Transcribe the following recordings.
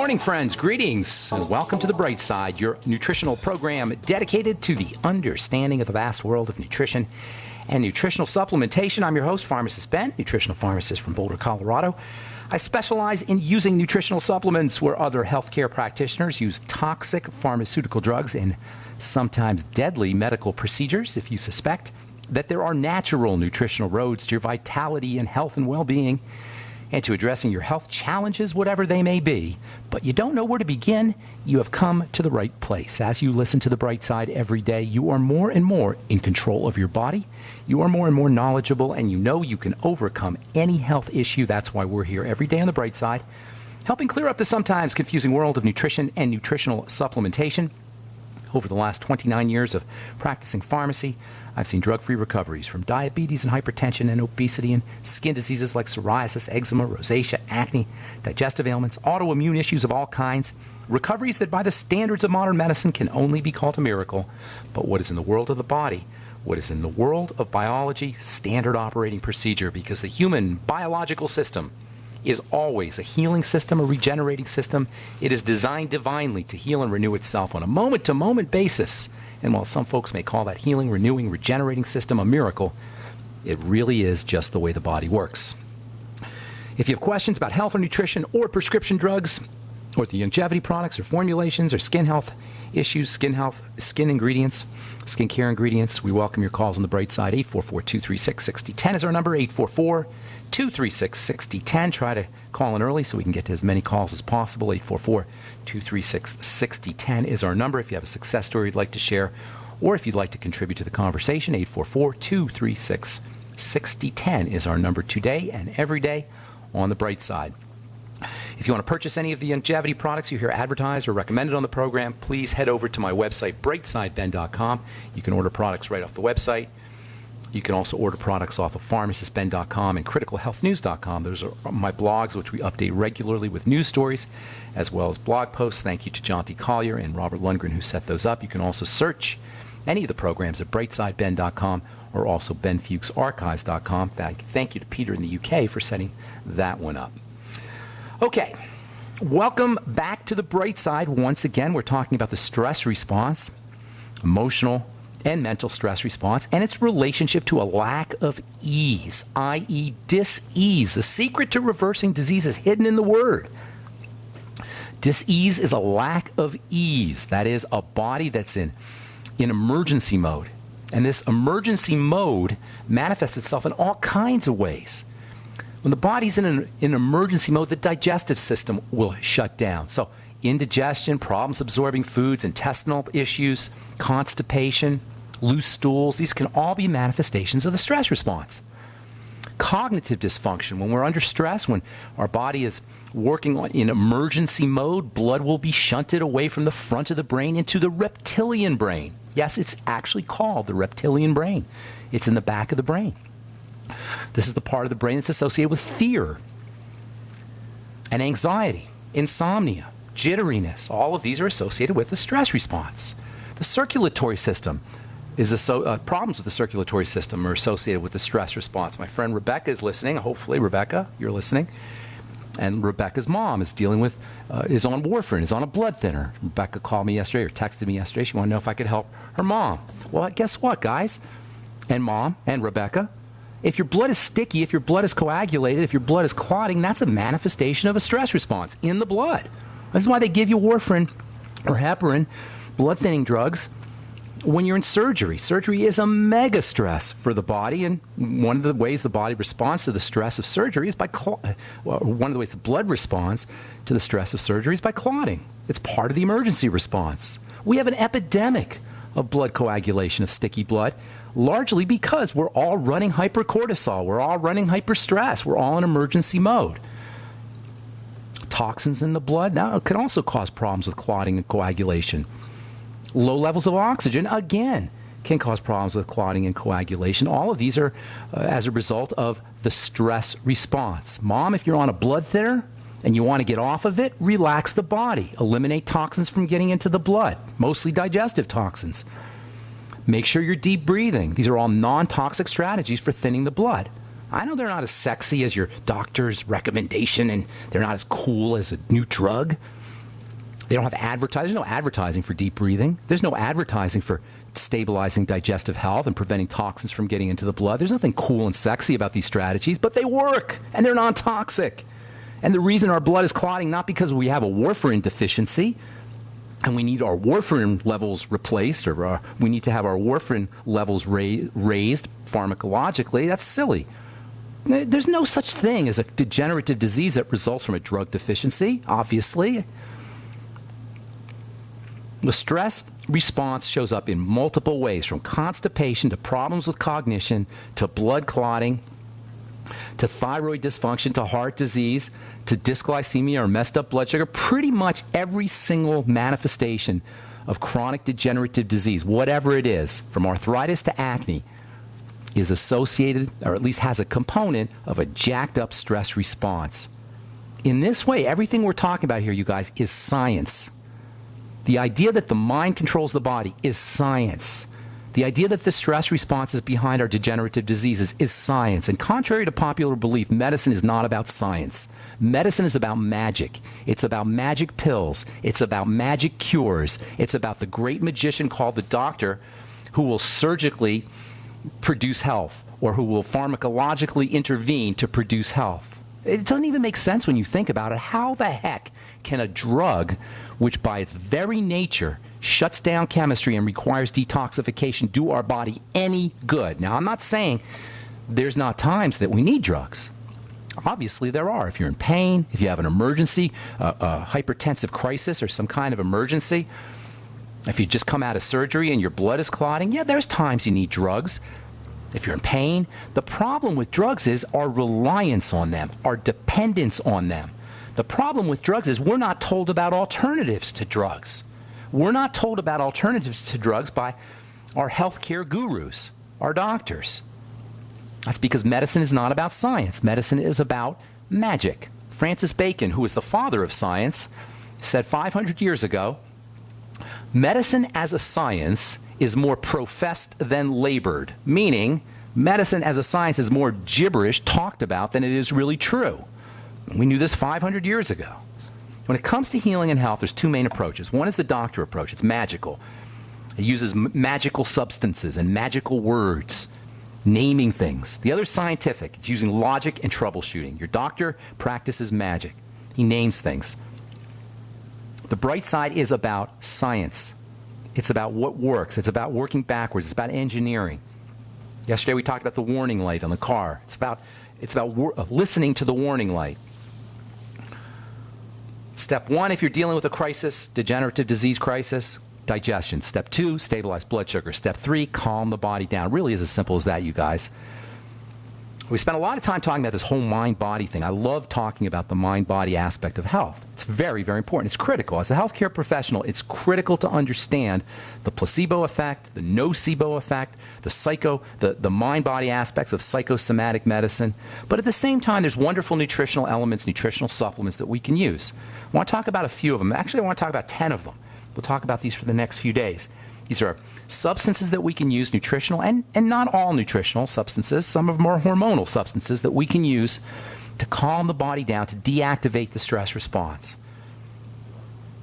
morning, friends. Greetings, and welcome to The Bright Side, your nutritional program dedicated to the understanding of the vast world of nutrition and nutritional supplementation. I'm your host, Pharmacist Ben, nutritional pharmacist from Boulder, Colorado. I specialize in using nutritional supplements where other healthcare practitioners use toxic pharmaceutical drugs and sometimes deadly medical procedures. If you suspect that there are natural nutritional roads to your vitality and health and well-being, and to addressing your health challenges, whatever they may be, but you don't know where to begin, you have come to the right place. As you listen to The Bright Side every day, you are more and more in control of your body. You are more and more knowledgeable, and you know you can overcome any health issue. That's why we're here every day on The Bright Side, helping clear up the sometimes confusing world of nutrition and nutritional supplementation. Over the last 29 years of practicing pharmacy, I've seen drug-free recoveries from diabetes and hypertension and obesity and skin diseases like psoriasis, eczema, rosacea, acne, digestive ailments, autoimmune issues of all kinds, recoveries that by the standards of modern medicine can only be called a miracle. But what is in the world of the body, what is in the world of biology, standard operating procedure, because the human biological system is always a healing system, a regenerating system. It is designed divinely to heal and renew itself on a moment-to-moment basis. And while some folks may call that healing, renewing, regenerating system a miracle, it really is just the way the body works. If you have questions about health or nutrition or prescription drugs, or the longevity products or formulations or skin health issues, skin ingredients, skincare ingredients, we welcome your calls on The Bright Side. 844-236-6010 is our number, 844-236-6010. Try to call in early so we can get to as many calls as possible. 844-236-6010 is our number if you have a success story you'd like to share, or if you'd like to contribute to the conversation. 844-236-6010 is our number today and every day on The Bright Side. If you want to purchase any of the longevity products you hear advertised or recommended on the program, please head over to my website, brightsideben.com. You can order products right off the website. You can also order products off of pharmacistben.com and criticalhealthnews.com. Those are my blogs, which we update regularly with news stories, as well as blog posts. Thank you to John T. Collier and Robert Lundgren who set those up. You can also search any of the programs at brightsideben.com or also benfuchsarchives.com. Thank you to Peter in the UK for setting that one up. Okay, welcome back to The Bright Side. Once again, we're talking about the stress response, emotional and mental stress response, and its relationship to a lack of ease, i.e. dis-ease. The secret to reversing disease is hidden in the word. Dis-ease is a lack of ease. That is, a body that's in emergency mode. And this emergency mode manifests itself in all kinds of ways. When the body's in an emergency mode, the digestive system will shut down. So indigestion, problems absorbing foods, intestinal issues, constipation, loose stools, these can all be manifestations of the stress response. Cognitive dysfunction, when we're under stress, when our body is working in emergency mode, blood will be shunted away from the front of the brain into the reptilian brain. Yes, it's actually called the reptilian brain. It's in the back of the brain. This is the part of the brain that's associated with fear and anxiety, insomnia, jitteriness. All of these are associated with the stress response. The circulatory system problems with the circulatory system are associated with the stress response. My friend Rebecca is listening. Hopefully, Rebecca, you're listening. And Rebecca's mom is dealing with, is on warfarin, is on a blood thinner. Rebecca called me yesterday or texted me yesterday. She wanted to know if I could help her mom. Well, guess what, guys? And mom and Rebecca, if your blood is sticky, if your blood is coagulated, if your blood is clotting, that's a manifestation of a stress response in the blood. That's why they give you warfarin or heparin, blood thinning drugs, when you're in surgery. Surgery is a mega stress for the body, and one of the ways the body responds to the stress of surgery is by one of the ways the blood responds to the stress of surgery is by clotting. It's part of the emergency response. We have an epidemic of blood coagulation, of sticky blood, largely because we're all running hypercortisol, we're all running hyperstress, we're all in emergency mode. Toxins in the blood now can also cause problems with clotting and coagulation. Low levels of oxygen, again, can cause problems with clotting and coagulation. All of these are as a result of the stress response. Mom, if you're on a blood thinner and you want to get off of it, relax the body. Eliminate toxins from getting into the blood, mostly digestive toxins. Make sure you're deep breathing. These are all non-toxic strategies for thinning the blood. I know they're not as sexy as your doctor's recommendation, and they're not as cool as a new drug, They don't have advertising. There's no advertising for deep breathing. There's no advertising for stabilizing digestive health and preventing toxins from getting into the blood. There's nothing cool and sexy about these strategies, but they work, and they're non-toxic. And the reason our blood is clotting, not because we have a warfarin deficiency and we need our warfarin levels replaced, or we need to have our warfarin levels raised pharmacologically. That's silly. There's no such thing as a degenerative disease that results from a drug deficiency, obviously. The stress response shows up in multiple ways, from constipation to problems with cognition to blood clotting to thyroid dysfunction to heart disease to dysglycemia or messed up blood sugar. Pretty much every single manifestation of chronic degenerative disease, whatever it is, from arthritis to acne, is associated, or at least has a component of a jacked up stress response. In this way, everything we're talking about here, you guys, is science. The idea that the mind controls the body is science. The idea that the stress response is behind our degenerative diseases is science. And contrary to popular belief, medicine is not about science. Medicine is about magic. It's about magic pills. It's about magic cures. It's about the great magician called the doctor who will surgically produce health, or who will pharmacologically intervene to produce health. It doesn't even make sense when you think about it. How the heck can a drug, which by its very nature shuts down chemistry and requires detoxification, do our body any good? Now, I'm not saying there's not times that we need drugs. Obviously, there are. If you're in pain, if you have an emergency, a hypertensive crisis or some kind of emergency, if you just come out of surgery and your blood is clotting, yeah, there's times you need drugs. If you're in pain, the problem with drugs is our reliance on them, our dependence on them. The problem with drugs is we're not told about alternatives to drugs. We're not told about alternatives to drugs by our healthcare gurus, our doctors. That's because medicine is not about science. Medicine is about magic. Francis Bacon, who is the father of science, said 500 years ago, medicine as a science is more professed than labored, meaning medicine as a science is more gibberish talked about than it is really true. We knew this 500 years ago. When it comes to healing and health, there's two main approaches. One is the doctor approach. It's magical. It uses magical substances and magical words, naming things. The other is scientific. It's using logic and troubleshooting. Your doctor practices magic. He names things. The bright side is about science. It's about what works. It's about working backwards. It's about engineering. Yesterday we talked about the warning light on the car. It's about listening to the warning light. Step one, if you're dealing with a crisis, degenerative disease crisis, digestion. Step two, stabilize blood sugar. Step three, calm the body down. It really is as simple as that, you guys. We spent a lot of time talking about this whole mind-body thing. I love talking about the mind-body aspect of health. It's very, very important. It's critical. As a healthcare professional, it's critical to understand the placebo effect, the nocebo effect, the mind-body aspects of psychosomatic medicine. But at the same time, there's wonderful nutritional elements, nutritional supplements that we can use. I want to talk about a few of them. Actually, I want to talk about 10 of them. We'll talk about these for the next few days. These are substances that we can use, nutritional, and not all nutritional substances. Some of them are hormonal substances that we can use to calm the body down, to deactivate the stress response.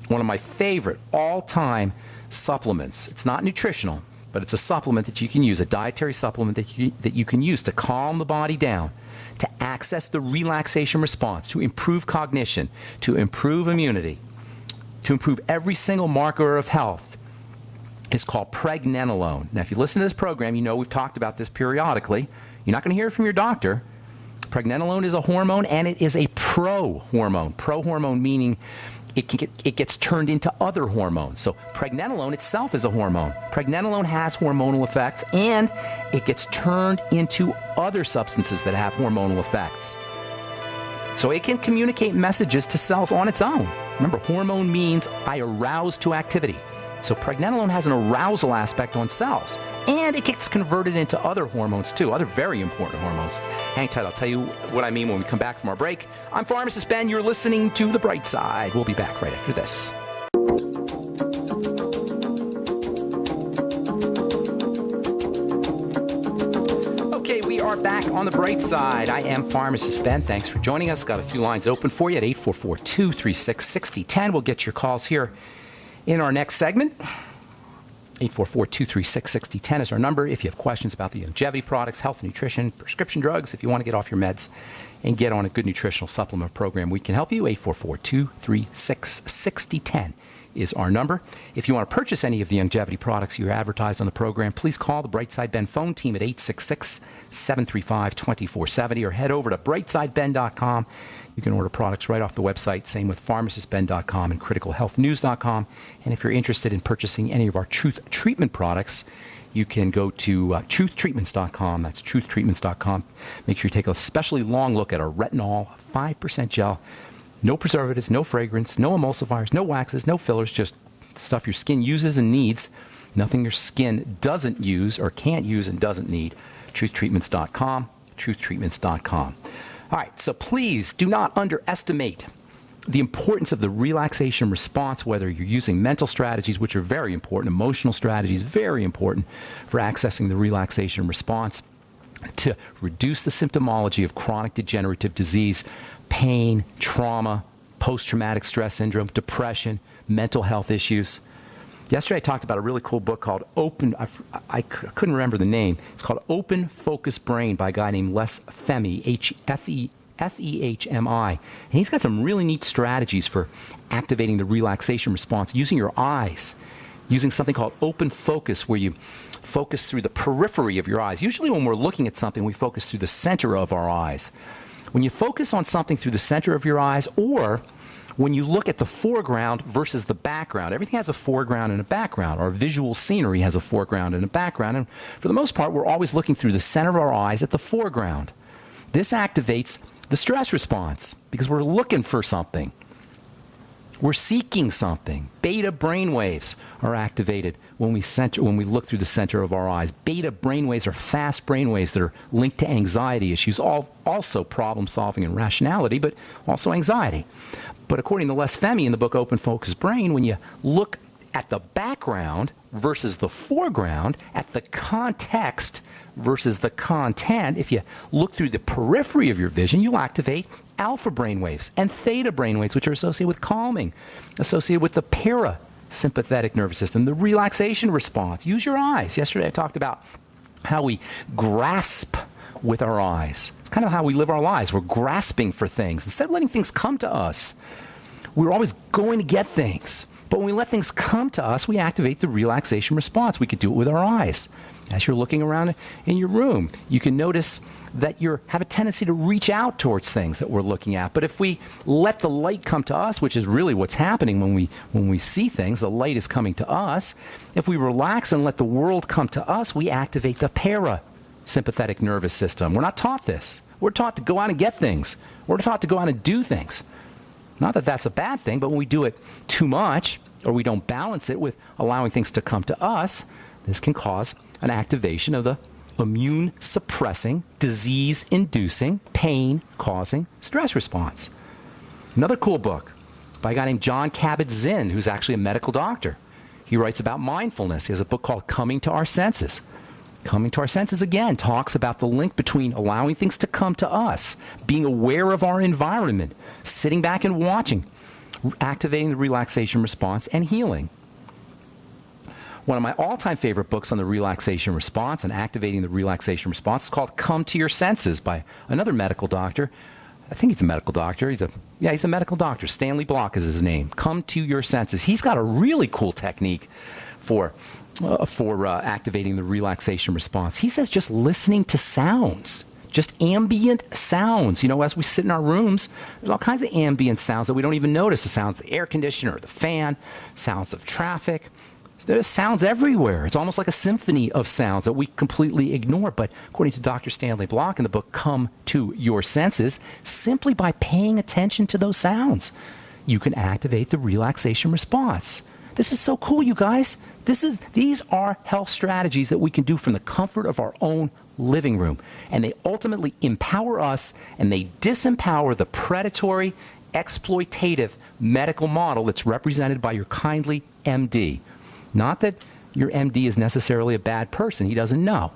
One of my favorite all-time supplements, it's not nutritional, but it's a supplement that you can use, a dietary supplement that you can use to calm the body down, to access the relaxation response, to improve cognition, to improve immunity, to improve every single marker of health, is called pregnenolone. Now, if you listen to this program, you know we've talked about this periodically. You're not going to hear it from your doctor. Pregnenolone is a hormone, and it is a pro-hormone. Pro-hormone meaning it gets turned into other hormones. So pregnenolone itself is a hormone. Pregnenolone has hormonal effects, and it gets turned into other substances that have hormonal effects. So it can communicate messages to cells on its own. Remember, hormone means I arouse to activity. So pregnenolone has an arousal aspect on cells, and it gets converted into other hormones too, other very important hormones. Hang tight, I'll tell you what I mean when we come back from our break. I'm Pharmacist Ben, you're listening to The Bright Side. We'll be back right after this. Okay, we are back on the bright side. I am Pharmacist Ben. Thanks for joining us. Got a few lines open for you at 844-236-6010. We'll get your calls here in our next segment. 844-236-6010 is our number. If you have questions about the longevity products, health, nutrition, prescription drugs, if you want to get off your meds and get on a good nutritional supplement program, we can help you. 844-236-6010 is our number. If you want to purchase any of the longevity products you advertised on the program, please call the Brightside Ben phone team at 866-735-2470 or head over to brightsideben.com. You can order products right off the website. Same with pharmacistben.com and criticalhealthnews.com. And if you're interested in purchasing any of our Truth Treatment products, you can go to truthtreatments.com. That's truthtreatments.com. Make sure you take a especially long look at our retinol 5% gel. No preservatives, no fragrance, no emulsifiers, no waxes, no fillers, just stuff your skin uses and needs. Nothing your skin doesn't use or can't use and doesn't need. Truthtreatments.com, truthtreatments.com. All right, so please do not underestimate the importance of the relaxation response, whether you're using mental strategies, which are very important, emotional strategies, very important for accessing the relaxation response to reduce the symptomology of chronic degenerative disease, pain, trauma, post-traumatic stress syndrome, depression, mental health issues. Yesterday I talked about a really cool book called I couldn't remember the name. It's called Open Focus Brain by a guy named Les Fehmi, Fehmi. And he's got some really neat strategies for activating the relaxation response using your eyes, using something called open focus, where you focus through the periphery of your eyes. Usually when we're looking at something, we focus through the center of our eyes. When you focus on something through the center of your eyes, or when you look at the foreground versus the background, everything has a foreground and a background. Our visual scenery has a foreground and a background. And for the most part, we're always looking through the center of our eyes at the foreground. This activates the stress response because we're looking for something. We're seeking something. Beta brainwaves are activated when we look through the center of our eyes. Beta brainwaves are fast brainwaves that are linked to anxiety issues, also problem solving and rationality, but also anxiety. But according to Les Fehmi in the book Open Focus Brain, when you look at the background versus the foreground, at the context versus the content, if you look through the periphery of your vision, you'll activate alpha brainwaves and theta brainwaves, which are associated with calming, associated with the parasympathetic nervous system, the relaxation response. Use your eyes. Yesterday I talked about how we grasp with our eyes. It's kind of how we live our lives. We're grasping for things. Instead of letting things come to us, we're always going to get things. But when we let things come to us, we activate the relaxation response. We could do it with our eyes. As you're looking around in your room, you can notice that you have a tendency to reach out towards things that we're looking at. But if we let the light come to us, which is really what's happening when we see things, the light is coming to us. If we relax and let the world come to us, we activate the parasympathetic nervous system. We're not taught this. We're taught to go out and get things. We're taught to go out and do things. Not that that's a bad thing, but when we do it too much or we don't balance it with allowing things to come to us, this can cause an activation of the immune-suppressing, disease-inducing, pain-causing stress response. Another cool book by a guy named John Kabat-Zinn, who's actually a medical doctor. He writes about mindfulness. He has a book called Coming to Our Senses. Coming to Our Senses, again, talks about the link between allowing things to come to us, being aware of our environment, sitting back and watching, activating the relaxation response, and healing. One of my all-time favorite books on the relaxation response and activating the relaxation response is called Come to Your Senses by another medical doctor. I think he's a medical doctor. He's a medical doctor. Stanley Block is his name. Come to Your Senses. He's got a really cool technique for activating the relaxation response. He says just listening to sounds, just ambient sounds. You know, as we sit in our rooms, there's all kinds of ambient sounds that we don't even notice. The sounds of the air conditioner, the fan, sounds of traffic. There's sounds everywhere. It's almost like a symphony of sounds that we completely ignore. But according to Dr. Stanley Block in the book Come to Your Senses, simply by paying attention to those sounds, you can activate the relaxation response. This is so cool, you guys. These are health strategies that we can do from the comfort of our own living room. And they ultimately empower us, and they disempower the predatory, exploitative medical model that's represented by your kindly MD. Not that your MD is necessarily a bad person. He doesn't know.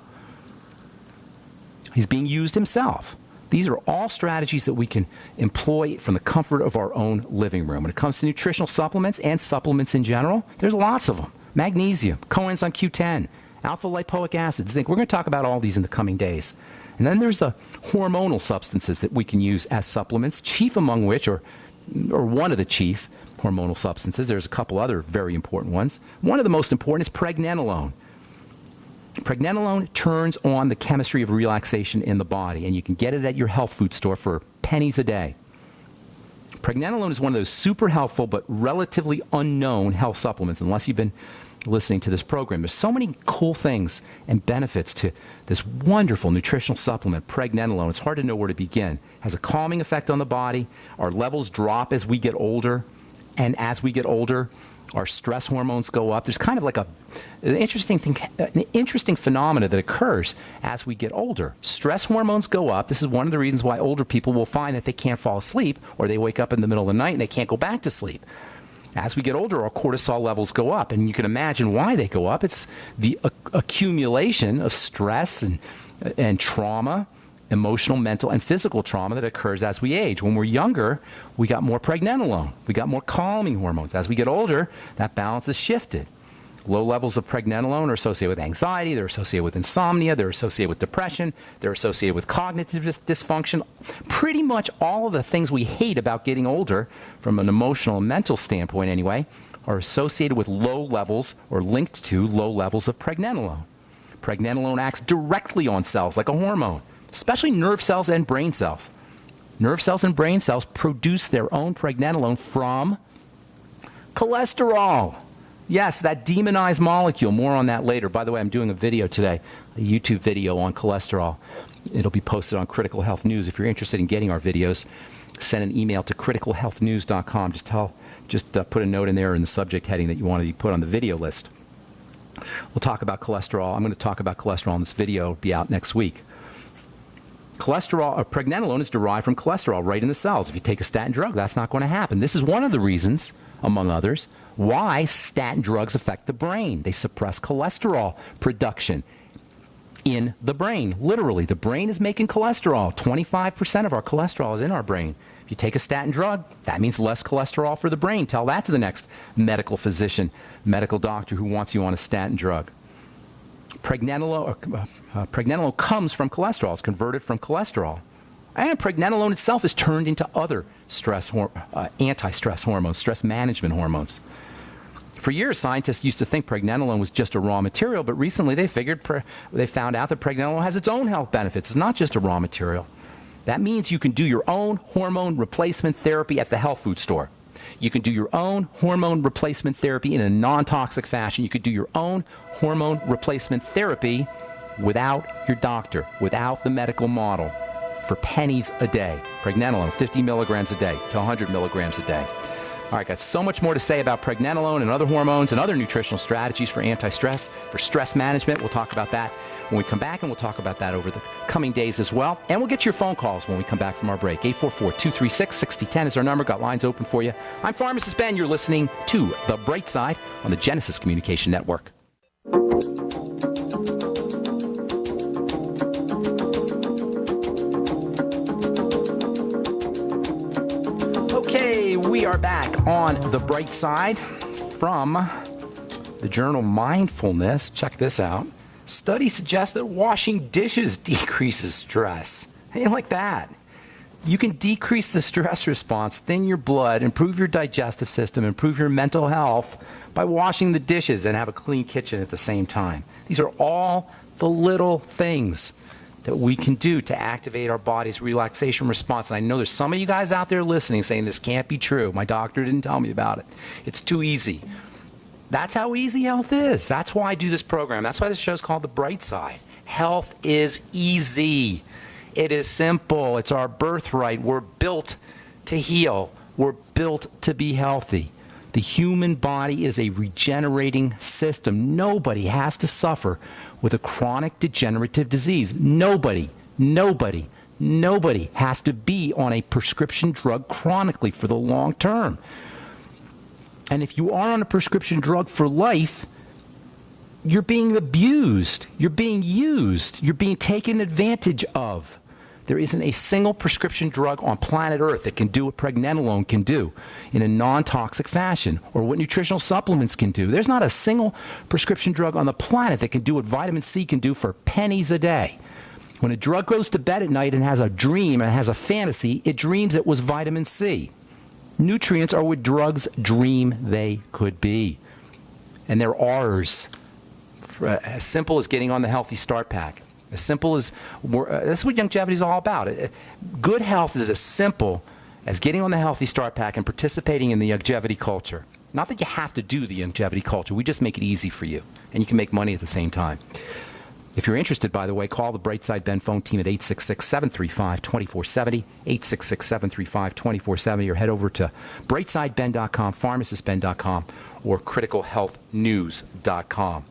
He's being used himself. These are all strategies that we can employ from the comfort of our own living room. When it comes to nutritional supplements and supplements in general, there's lots of them. Magnesium, coenzyme Q10, alpha-lipoic acid, zinc. We're going to talk about all these in the coming days. And then there's the hormonal substances that we can use as supplements, chief among which, or one of the chief hormonal substances. There's a couple other very important ones. One of the most important is pregnenolone. Pregnenolone turns on the chemistry of relaxation in the body, and you can get it at your health food store for pennies a day. Pregnenolone is one of those super helpful but relatively unknown health supplements, unless you've been listening to this program. There's so many cool things and benefits to this wonderful nutritional supplement, pregnenolone. It's hard to know where to begin. It has a calming effect on the body. Our levels drop as we get older, and as we get older, our stress hormones go up. There's kind of like an interesting thing, an interesting phenomena that occurs as we get older. Stress hormones go up. This is one of the reasons why older people will find that they can't fall asleep, or they wake up in the middle of the night and they can't go back to sleep. As we get older, our cortisol levels go up, and you can imagine why they go up. It's the accumulation of stress and trauma, emotional, mental, and physical trauma that occurs as we age. When we're younger, we got more pregnenolone. We got more calming hormones. As we get older, that balance is shifted. Low levels of pregnenolone are associated with anxiety. They're associated with insomnia. They're associated with depression. They're associated with cognitive dysfunction. Pretty much all of the things we hate about getting older, from an emotional and mental standpoint anyway, are associated with low levels or linked to low levels of pregnenolone. Pregnenolone acts directly on cells like a hormone, especially nerve cells and brain cells. Nerve cells and brain cells produce their own pregnenolone from cholesterol. Yes, that demonized molecule. More on that later. By the way, I'm doing a video today, a YouTube video on cholesterol. It'll be posted on Critical Health News. If you're interested in getting our videos, send an email to criticalhealthnews.com. Just put a note in there in the subject heading that you want to be put on the video list. We'll talk about cholesterol. I'm going to talk about cholesterol in this video. It'll be out next week. Pregnenolone is derived from cholesterol right in the cells. If you take a statin drug, that's not going to happen. This is one of the reasons, among others, why statin drugs affect the brain. They suppress cholesterol production in the brain. Literally, the brain is making cholesterol. 25% of our cholesterol is in our brain. If you take a statin drug, that means less cholesterol for the brain. Tell that to the next medical physician, medical doctor who wants you on a statin drug. Pregnenolone comes from cholesterol. It's converted from cholesterol. And pregnenolone itself is turned into other anti-stress hormones, stress management hormones. For years, scientists used to think pregnenolone was just a raw material, but recently they found out that pregnenolone has its own health benefits. It's not just a raw material. That means you can do your own hormone replacement therapy at the health food store. You can do your own hormone replacement therapy in a non-toxic fashion. You could do your own hormone replacement therapy without your doctor, without the medical model, for pennies a day. Pregnenolone, 50 milligrams a day to 100 milligrams a day. All right, got so much more to say about pregnenolone and other hormones and other nutritional strategies for anti-stress, for stress management. We'll talk about that when we come back, and we'll talk about that over the coming days as well. And we'll get your phone calls when we come back from our break. 844-236-6010 is our number. Got lines open for you. I'm Pharmacist Ben. You're listening to The Bright Side on the Genesis Communication Network. Okay, we are back on The Bright Side from the journal Mindfulness. Check this out. Studies suggest that washing dishes decreases stress. How do you like that? You can decrease the stress response, thin your blood, improve your digestive system, improve your mental health by washing the dishes and have a clean kitchen at the same time. These are all the little things that we can do to activate our body's relaxation response. And I know there's some of you guys out there listening saying this can't be true. My doctor didn't tell me about it. It's too easy. That's how easy health is. That's why I do this program. That's why this show is called The Bright Side. Health is easy. It is simple. It's our birthright. We're built to heal. We're built to be healthy. The human body is a regenerating system. Nobody has to suffer with a chronic degenerative disease. Nobody has to be on a prescription drug chronically for the long term. And if you are on a prescription drug for life, you're being abused. You're being used. You're being taken advantage of. There isn't a single prescription drug on planet Earth that can do what pregnenolone can do in a non-toxic fashion, or what nutritional supplements can do. There's not a single prescription drug on the planet that can do what vitamin C can do for pennies a day. When a drug goes to bed at night and has a dream and has a fantasy, it dreams it was vitamin C. Nutrients are what drugs dream they could be. And they're ours. As simple as getting on the Healthy Start Pack. As simple as, this is what longevity is all about. Good health is as simple as getting on the Healthy Start Pack and participating in the longevity culture. Not that you have to do the longevity culture. We just make it easy for you. And you can make money at the same time. If you're interested, by the way, call the Brightside Ben phone team at 866-735-2470, 866-735-2470, or head over to brightsideben.com, pharmacistben.com, or criticalhealthnews.com.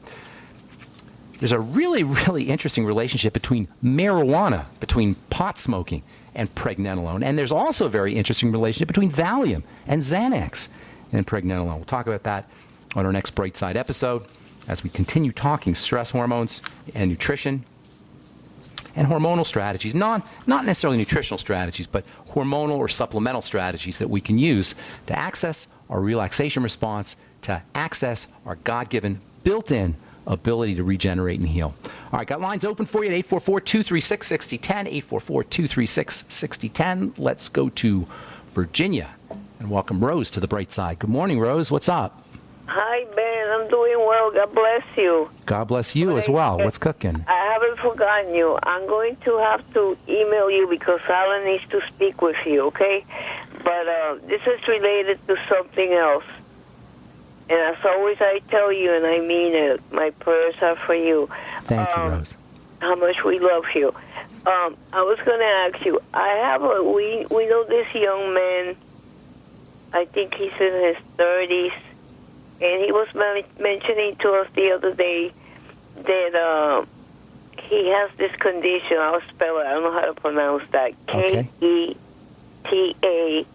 There's a really, really interesting relationship between marijuana, between pot smoking, and pregnenolone. And there's also a very interesting relationship between Valium and Xanax and pregnenolone. We'll talk about that on our next Brightside episode as we continue talking stress hormones and nutrition and hormonal strategies. Not necessarily nutritional strategies, but hormonal or supplemental strategies that we can use to access our relaxation response, to access our God-given, built-in ability to regenerate and heal. All right, got lines open for you at 844-236-6010, 844-236-6010. Let's go to Virginia and welcome Rose to the Bright Side. Good morning, Rose. What's up? Hi, Ben. I'm doing well. God bless you. God bless you as well. What's cooking? I haven't forgotten you. I'm going to have to email you because Alan needs to speak with you, okay? But this is related to something else. And as always, I tell you, and I mean it, my prayers are for you. Thank you, Rose. How much we love you. I was going to ask you, we know this young man, I think he's in his 30s, and he was mentioning to us the other day that he has this condition. I'll spell it. I don't know how to pronounce that. Okay. Ketaconous.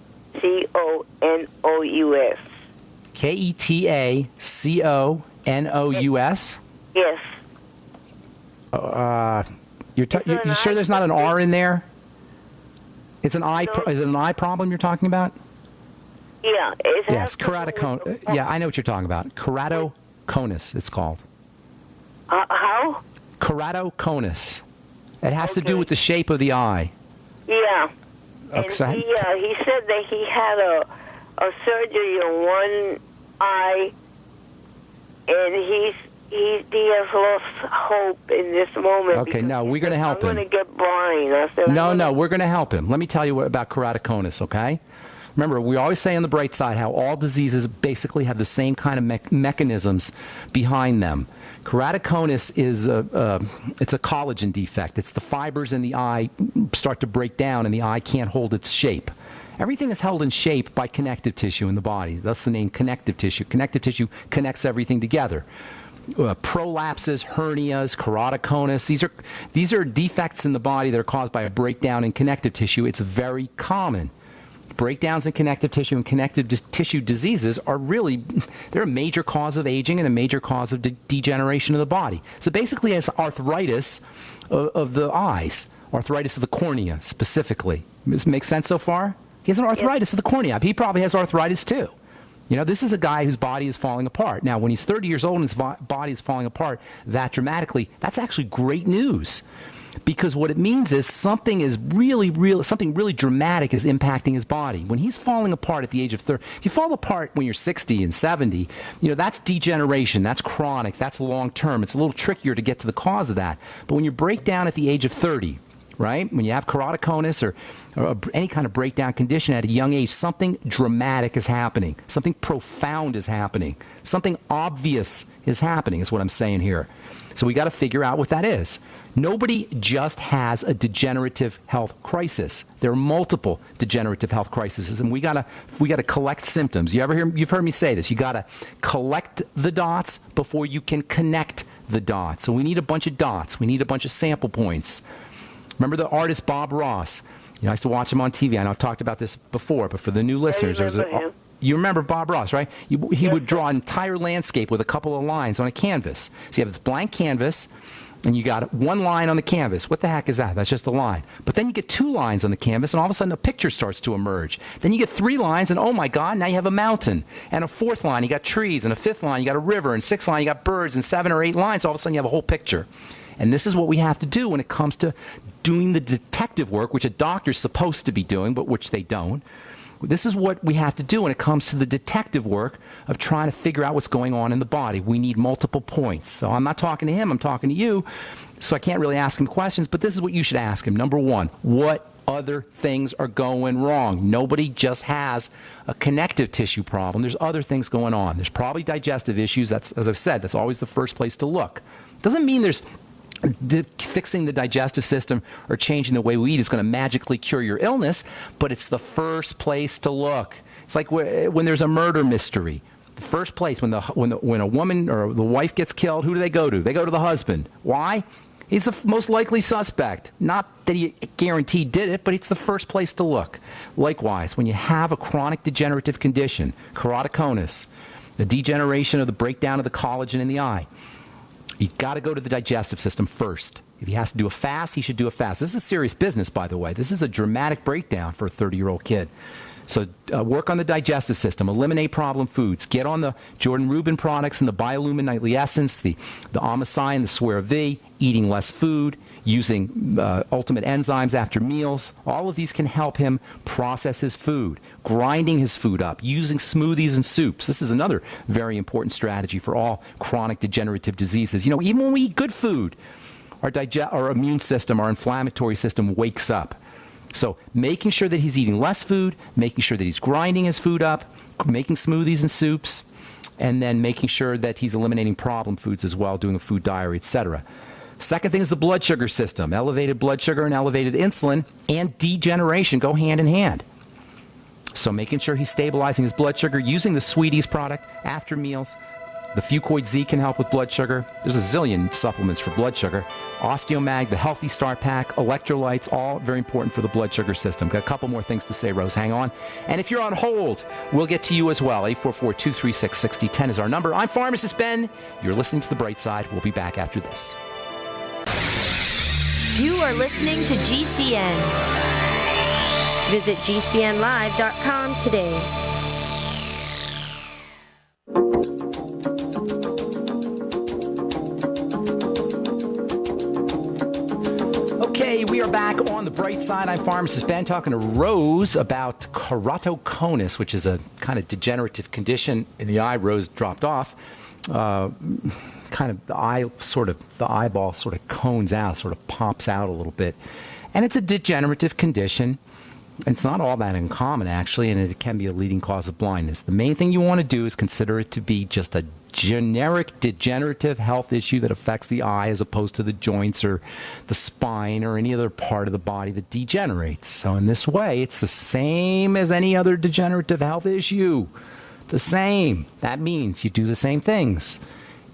Ketaconous? Yes. You sure there's not an R in there? It's an eye. Is it an eye problem you're talking about? Yeah. Yes, keratoconus. Yeah, I know what you're talking about. Keratoconus, it's called. How? Keratoconus. It has to do with the shape of the eye. Yeah. Okay, and he said that he had a surgery on one eye, and he has lost hope in this moment. Okay, no, we're going to help him. I'm going to get blind. No, we're going to help him. Let me tell you about keratoconus, okay? Remember, we always say on the bright side how all diseases basically have the same kind of mechanisms behind them. Keratoconus is it's a collagen defect. It's the fibers in the eye start to break down and the eye can't hold its shape. Everything is held in shape by connective tissue in the body. That's the name connective tissue. Connective tissue connects everything together. Prolapses, hernias, keratoconus, these are defects in the body that are caused by a breakdown in connective tissue. It's very common. Breakdowns in connective tissue and connective tissue diseases they're a major cause of aging and a major cause of degeneration of the body. So basically it's arthritis of the eyes, arthritis of the cornea specifically. Does it make sense so far? He has an arthritis of the cornea. He probably has arthritis too. You know, this is a guy whose body is falling apart. Now, when he's 30 years old and his body is falling apart that dramatically, that's actually great news. Because what it means is something really dramatic is impacting his body. When he's falling apart at the age of 30, if you fall apart when you're 60 and 70, that's degeneration, that's chronic, that's long term. It's a little trickier to get to the cause of that. But when you break down at the age of 30, right, when you have keratoconus or any kind of breakdown condition at a young age, something dramatic is happening. Something profound is happening. Something obvious is happening is what I'm saying here. So we got to figure out what that is. Nobody just has a degenerative health crisis. There are multiple degenerative health crises, and we gotta collect symptoms. You've heard me say this. You gotta collect the dots before you can connect the dots. So we need a bunch of dots. We need a bunch of sample points. Remember the artist Bob Ross? I used to watch him on TV. I know I've talked about this before, but for the new listeners, You remember Bob Ross, right? He would draw an entire landscape with a couple of lines on a canvas. So you have this blank canvas, and you got one line on the canvas. What the heck is that? That's just a line. But then you get 2 lines on the canvas, and all of a sudden a picture starts to emerge. Then you get 3 lines, and oh my God, now you have a mountain. And a 4th line, you got trees. And a 5th line, you got a river. And 6th line, you got birds. And 7 or 8 lines, all of a sudden you have a whole picture. And this is what we have to do when it comes to doing the detective work, which a doctor's supposed to be doing, but which they don't. This is what we have to do when it comes to the detective work of trying to figure out what's going on in the body. We need multiple points. So I'm not talking to him, I'm talking to you. So I can't really ask him questions, but this is what you should ask him. Number 1, what other things are going wrong? Nobody just has a connective tissue problem. There's other things going on. There's probably digestive issues. That's, as I've said, that's always the first place to look. Doesn't mean there's fixing the digestive system or changing the way we eat is going to magically cure your illness, but it's the first place to look. It's like when there's a murder mystery. The first place, when a woman or the wife gets killed, who do they go to? They go to the husband. Why? He's the most likely suspect. Not that he guaranteed did it, but it's the first place to look. Likewise, when you have a chronic degenerative condition, keratoconus, the degeneration of the breakdown of the collagen in the eye, you've got to go to the digestive system first. If he has to do a fast, he should do a fast. This is serious business, by the way. This is a dramatic breakdown for a 30-year-old kid. So work on the digestive system. Eliminate problem foods. Get on the Jordan Rubin products and the Biolumin Nightly Essence, the Omicide and the Swear V, eating less food, using ultimate enzymes after meals. All of these can help him process his food, grinding his food up, using smoothies and soups. This is another very important strategy for all chronic degenerative diseases. You know, even when we eat good food, our immune system, our inflammatory system wakes up. So making sure that he's eating less food, making sure that he's grinding his food up, making smoothies and soups, and then making sure that he's eliminating problem foods as well, doing a food diary, etc. Second thing is the blood sugar system. Elevated blood sugar and elevated insulin and degeneration go hand in hand. So making sure he's stabilizing his blood sugar, using the Sweeties product after meals. The Fucoid Z can help with blood sugar. There's a zillion supplements for blood sugar. Osteomag, the Healthy Start Pack, electrolytes, all very important for the blood sugar system. Got a couple more things to say, Rose. Hang on. And if you're on hold, we'll get to you as well. 844-236-6010 is our number. I'm Pharmacist Ben. You're listening to The Bright Side. We'll be back after this. You are listening to GCN. Visit GCNlive.com today. Okay, we are back on The Bright Side. I'm Pharmacist Ben, talking to Rose about keratoconus, which is a kind of degenerative condition in the eye. Rose dropped off. Kind of the eyeball sort of cones out, sort of pops out a little bit. And it's a degenerative condition. It's not all that uncommon, actually, and it can be a leading cause of blindness. The main thing you want to do is consider it to be just a generic degenerative health issue that affects the eye as opposed to the joints or the spine or any other part of the body that degenerates. So in this way, it's the same as any other degenerative health issue. The same. That means you do the same things.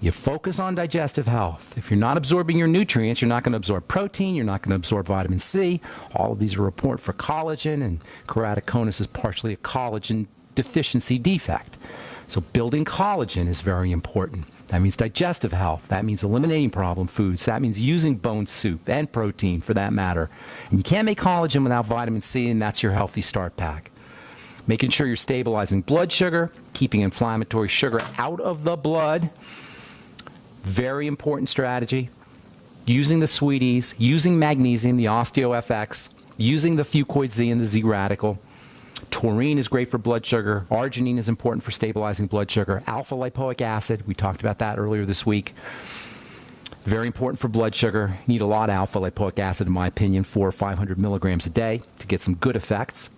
You focus on digestive health. If you're not absorbing your nutrients, you're not going to absorb protein, you're not going to absorb vitamin C. All of these are important for collagen, and keratoconus is partially a collagen deficiency defect. So building collagen is very important. That means digestive health. That means eliminating problem foods. That means using bone soup and protein for that matter. And you can't make collagen without vitamin C, and that's your Healthy Start Pack. Making sure you're stabilizing blood sugar, keeping inflammatory sugar out of the blood. Very important strategy. Using the Sweeties, using magnesium, the OsteoFX, using the Fucoid Z and the Z Radical. Taurine is great for blood sugar. Arginine is important for stabilizing blood sugar. Alpha lipoic acid, we talked about that earlier this week. Very important for blood sugar. You need a lot of alpha lipoic acid, in my opinion, 400 or 500 milligrams a day to get some good effects.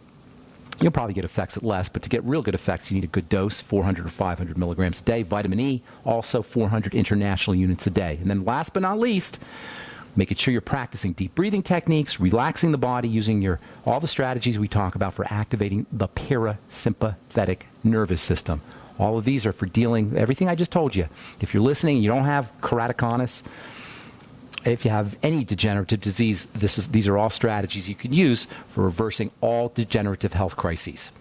You'll probably get effects at less, but to get real good effects, you need a good dose, 400 or 500 milligrams a day. Vitamin E, also 400 international units a day. And then last but not least, making sure you're practicing deep breathing techniques, relaxing the body, using all the strategies we talk about for activating the parasympathetic nervous system. All of these are for dealing, everything I just told you. If you're listening and you don't have keratoconus, if you have any degenerative disease, these are all strategies you can use for reversing all degenerative health crises.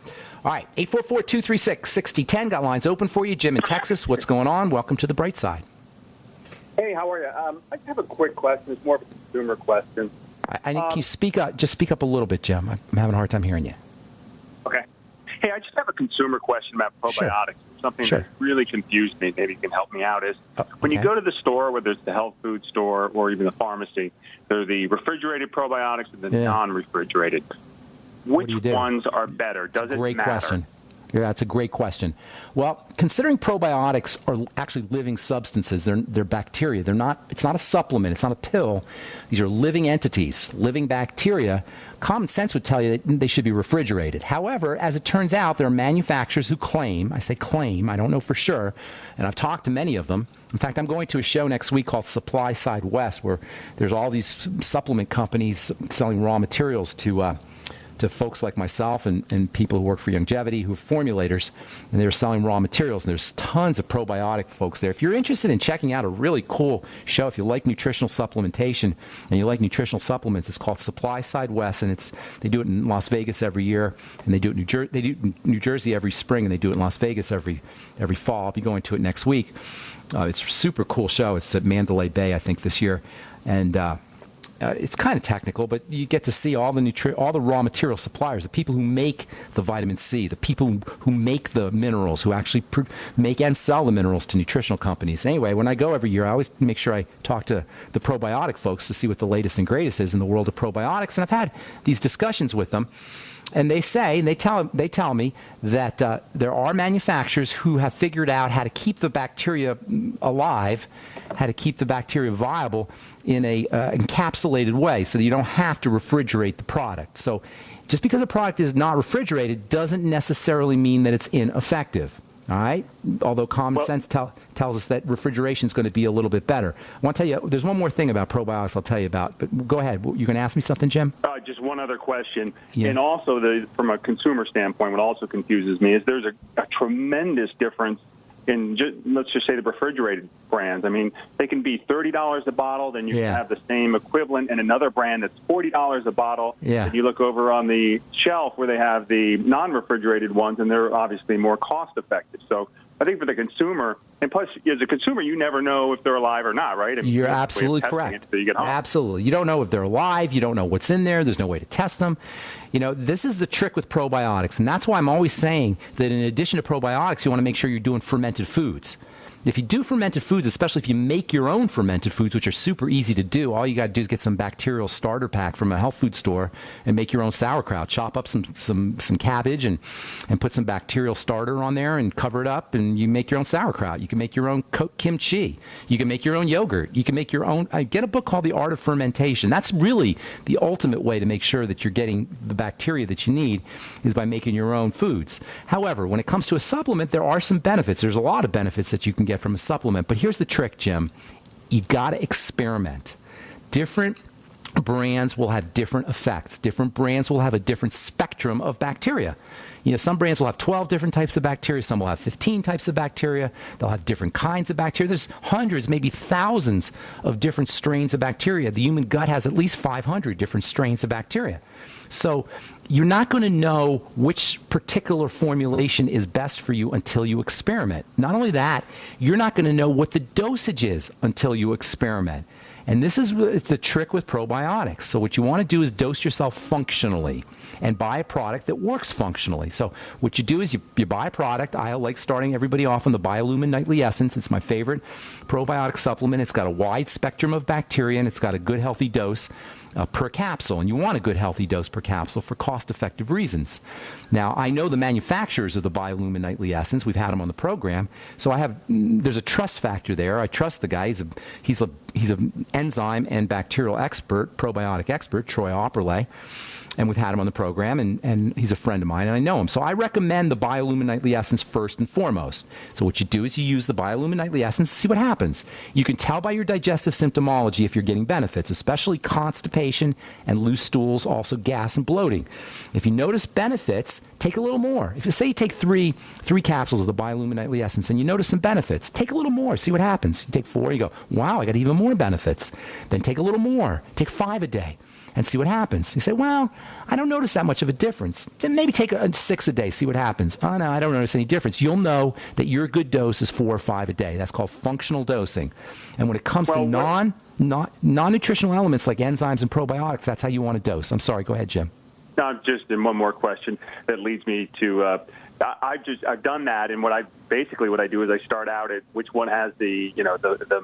All right, 844-236-6010. Got lines open for you. Jim in Texas, what's going on? Welcome to the bright side. Hey, how are you? I have a quick question. It's more of a consumer question. I need you speak up. Just speak up a little bit, Jim. I'm having a hard time hearing you. Okay. Hey, I just have a consumer question about probiotics. Sure. Something that really confused me. Maybe you can help me out. When you go to the store, whether it's the health food store or even the pharmacy, there are the refrigerated probiotics and the non-refrigerated. Which ones are better? Does it matter? Great question. Yeah, that's a great question. Well, considering probiotics are actually living substances, they're bacteria. It's not a supplement. It's not a pill. These are living entities, living bacteria. Common sense would tell you that they should be refrigerated. However, as it turns out, there are manufacturers who claim, I say claim, I don't know for sure, and I've talked to many of them. In fact, I'm going to a show next week called Supply Side West, where there's all these supplement companies selling raw materials to folks like myself and people who work for longevity, who are formulators, and they're selling raw materials. And there's tons of probiotic folks there. If you're interested in checking out a really cool show, if you like nutritional supplementation and you like nutritional supplements, it's called Supply Side West, and they do it in Las Vegas every year, and they do it in New Jersey every spring, and they do it in Las Vegas every fall. I'll be going to it next week. It's a super cool show. It's at Mandalay Bay, I think, this year, and it's kind of technical, but you get to see all the raw material suppliers, the people who make the vitamin C, the people who make the minerals, who actually make and sell the minerals to nutritional companies. Anyway, when I go every year, I always make sure I talk to the probiotic folks to see what the latest and greatest is in the world of probiotics. And I've had these discussions with them. And they tell me that there are manufacturers who have figured out how to keep the bacteria alive, how to keep the bacteria viable in a encapsulated way, so that you don't have to refrigerate the product. So just because a product is not refrigerated doesn't necessarily mean that it's ineffective. All right? Although common sense tells us that refrigeration is going to be a little bit better. I want to tell you, there's one more thing about probiotics I'll tell you about, but go ahead. You going to ask me something, Jim? Just one other question. Yeah. And also, from a consumer standpoint, what also confuses me is there's a tremendous difference in, let's just say, the refrigerated brands. I mean, they can be $30 a bottle, then you can have the same equivalent in another brand that's $40 a bottle. Yeah. And you look over on the shelf where they have the non-refrigerated ones, and they're obviously more cost-effective. So I think for the consumer, and plus, as a consumer, you never know if they're alive or not, right? I mean, you're absolutely correct. You get home. Absolutely. You don't know if they're alive. You don't know what's in there. There's no way to test them. You know, this is the trick with probiotics, and that's why I'm always saying that in addition to probiotics, you want to make sure you're doing fermented foods. If you do fermented foods, especially if you make your own fermented foods, which are super easy to do, all you got to do is get some bacterial starter pack from a health food store and make your own sauerkraut. Chop up some cabbage and put some bacterial starter on there and cover it up, and you make your own sauerkraut. You can make your own kimchi. You can make your own yogurt. You can make your own. Get a book called The Art of Fermentation. That's really the ultimate way to make sure that you're getting the bacteria that you need, is by making your own foods. However, when it comes to a supplement, there are some benefits. There's a lot of benefits that you can get from a supplement. But here's the trick, Jim. You've got to experiment. Different brands will have different effects. Different brands will have a different spectrum of bacteria. You know, some brands will have 12 different types of bacteria. Some will have 15 types of bacteria. They'll have different kinds of bacteria. There's hundreds, maybe thousands of different strains of bacteria. The human gut has at least 500 different strains of bacteria. So you're not going to know which particular formulation is best for you until you experiment. Not only that, you're not going to know what the dosage is until you experiment. And this is the trick with probiotics. So what you want to do is dose yourself functionally and buy a product that works functionally. So what you do is you buy a product. I like starting everybody off on the Biolumin Nightly Essence. It's my favorite probiotic supplement. It's got a wide spectrum of bacteria, and it's got a good, healthy dose per capsule. And you want a good, healthy dose per capsule for cost-effective reasons. Now, I know the manufacturers of the Biolumin Nightly Essence. We've had them on the program. So there's a trust factor there. I trust the guy. He's an enzyme and bacterial expert, probiotic expert, Troy Opperley. And we've had him on the program, and he's a friend of mine, and I know him. So I recommend the Biolumin Nightly Essence first and foremost. So what you do is you use the Biolumin Nightly Essence to see what happens. You can tell by your digestive symptomology if you're getting benefits, especially constipation and loose stools, also gas and bloating. If you notice benefits, take a little more. If you say you take three capsules of the Biolumin Nightly Essence and you notice some benefits, take a little more, see what happens. You take 4, you go, wow, I got even more benefits. Then take a little more. Take 5 a day. and see what happens. You say, well, I don't notice that much of a difference. Then maybe take 6 a day, see what happens. Oh, no, I don't notice any difference. You'll know that your good dose is 4 or 5 a day. That's called functional dosing. And when it comes to non-nutritional elements like enzymes and probiotics, that's how you want to dose. I'm sorry. Go ahead, Jim. No, just in one more question that leads me to I've done that, and what I do is I start out at which one has the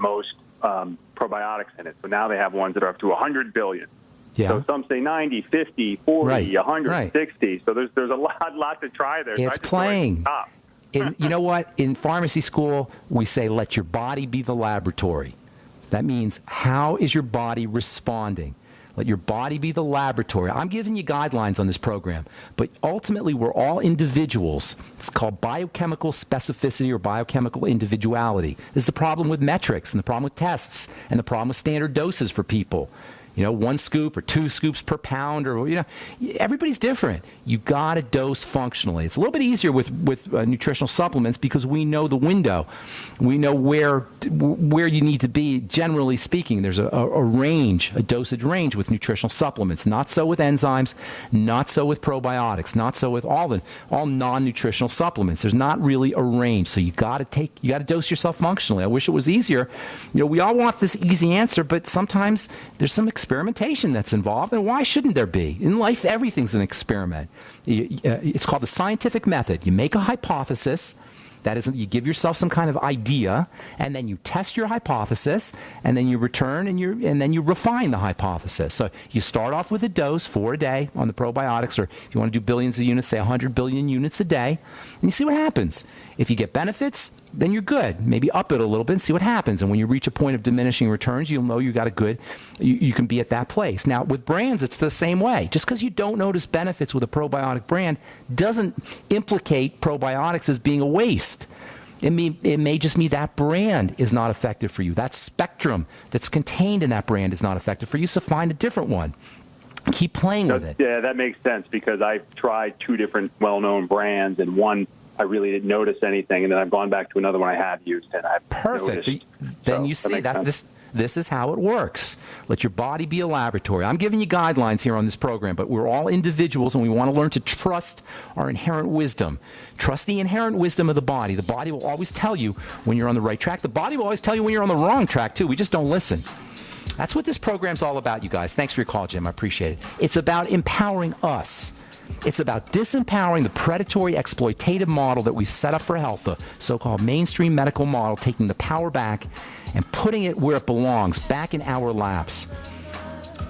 most probiotics in it. So now they have ones that are up to 100 billion. Yeah. So some say 90, 50, 40, right. 160. Right. So there's a lot to try there. It's playing. You know what? In pharmacy school, we say let your body be the laboratory. That means how is your body responding? Let your body be the laboratory. I'm giving you guidelines on this program, but ultimately we're all individuals. It's called biochemical specificity or biochemical individuality. This is the problem with metrics and the problem with tests and the problem with standard doses for people. 1 scoop or 2 scoops per pound, or everybody's different. You got to dose functionally. It's a little bit easier with nutritional supplements because we know the window. We know where you need to be. Generally speaking, there's a range, a dosage range with nutritional supplements. Not so with enzymes, not so with probiotics, not so with all non-nutritional supplements. There's not really a range. So you got to dose yourself functionally. I wish it was easier. We all want this easy answer, but sometimes there's some experimentation that's involved, and why shouldn't there be? In life, everything's an experiment. It's called the scientific method. You make a hypothesis. That is, you give yourself some kind of idea, and then you test your hypothesis, and then you return and then you refine the hypothesis. So you start off with a dose, 4 a day on the probiotics, or if you want to do billions of units, say 100 billion units a day, and you see what happens. If you get benefits, then you're good. Maybe up it a little bit and see what happens. And when you reach a point of diminishing returns, you'll know you can be at that place. Now, with brands, it's the same way. Just because you don't notice benefits with a probiotic brand doesn't implicate probiotics as being a waste. It may just mean that brand is not effective for you. That spectrum that's contained in that brand is not effective for you, so find a different one. Keep playing with it. Yeah, that makes sense because I've tried 2 different well-known brands, and one I really didn't notice anything, and then I've gone back to another one I have used, and I've perfect. noticed. Then you see that this is how it works. Let your body be a laboratory. I'm giving you guidelines here on this program, but we're all individuals, and we want to learn to trust our inherent wisdom. Trust the inherent wisdom of the body. The body will always tell you when you're on the right track. The body will always tell you when you're on the wrong track, too. We just don't listen. That's what this program's all about, you guys. Thanks for your call, Jim. I appreciate it. It's about empowering us. It's about disempowering the predatory exploitative model that we've set up for health, the so-called mainstream medical model, taking the power back and putting it where it belongs, back in our laps.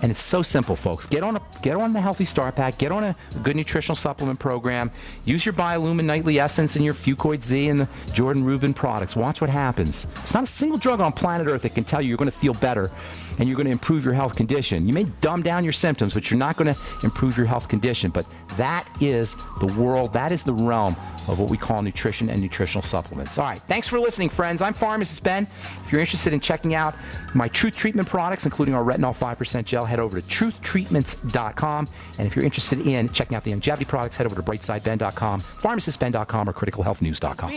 And it's so simple, folks. Get on the Healthy Start Pack. Get on a good nutritional supplement program. Use your Biolumin Nightly Essence and your Fucoid Z and the Jordan Rubin products. Watch what happens. There's not a single drug on planet Earth that can tell you you're going to feel better and you're going to improve your health condition. You may dumb down your symptoms, but you're not going to improve your health condition. But that is the world. That is the realm of what we call nutrition and nutritional supplements. All right. Thanks for listening, friends. I'm Pharmacist Ben. If you're interested in checking out my Truth Treatment products, including our Retinol 5% gel, head over to truthtreatments.com. And if you're interested in checking out the longevity products, head over to brightsideben.com, pharmacistben.com, or criticalhealthnews.com.